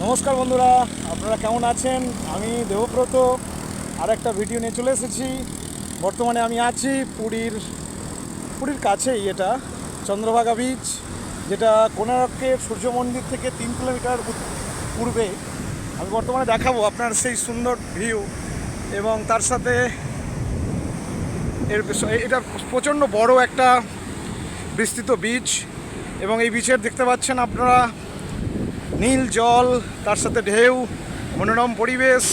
নমস্কার বন্ধুরা, আপনারা কেমন আছেন? আমি দেবব্রত আর একটা ভিডিও নিয়ে চলে এসেছি। বর্তমানে আমি আছি পুরীর কাছেই, এটা চন্দ্রভাগা বিচ, যেটা কোণার্কের সূর্য মন্দির থেকে 3 কিলোমিটার পূর্বে। আমি বর্তমানে দেখাবো আপনার সেই সুন্দর ভিউ, এবং তার সাথে এটা প্রচণ্ড বড় একটা বিস্তৃত বিচ, এবং এই বিচের দেখতে পাচ্ছেন আপনারা নীল জল, তার সাথে ঢেউ, মনোরম পরিবেশ।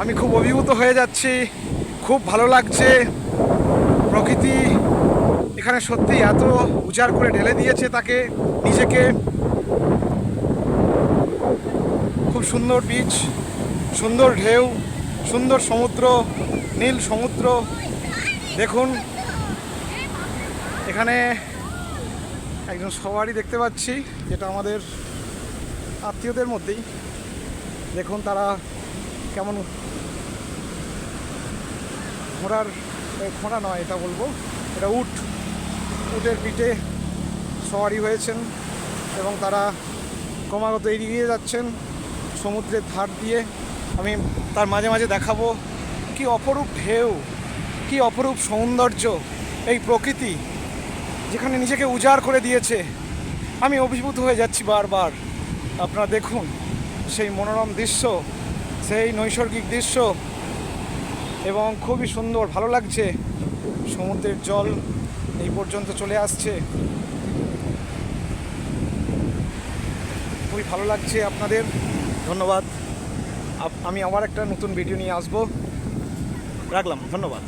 আমি খুব অভিভূত হয়ে যাচ্ছি, খুব ভালো লাগছে। প্রকৃতি এখানে সত্যি এত উজাড় করে ঢেলে দিয়েছে তাকে, নিজেকে। খুব সুন্দর বিচ, সুন্দর ঢেউ, সুন্দর সমুদ্র, নীল সমুদ্র। দেখুন এখানে একজন সওয়ারি দেখতে পাচ্ছি, যেটা আমাদের আত্মীয়দের মধ্যেই। দেখুন তারা কেমন ঘোড়া নয় এটা বলবো, এটা উটের পিঠে সওয়ারি হয়েছেন, এবং তারা ক্রমাগত এগিয়ে যাচ্ছেন সমুদ্রের ধার দিয়ে। আমি তার মাঝে মাঝে দেখাবো কি অপরূপ ঢেউ, কি অপরূপ সৌন্দর্য এই প্রকৃতি, যেখানে নিজেকে উজাড় করে দিয়েছে। আমি অভিভূত হয়ে যাচ্ছি বারবার। আপনারা দেখুন সেই মনোরম দৃশ্য, সেই নৈসর্গিক দৃশ্য, এবং খুবই সুন্দর, ভালো লাগছে। সমুদ্রের জল এই পর্যন্ত চলে আসছে, খুবই ভালো লাগছে। আপনাদের ধন্যবাদ। আমি আবার একটা নতুন ভিডিও নিয়ে আসবো। রাখলাম, ধন্যবাদ।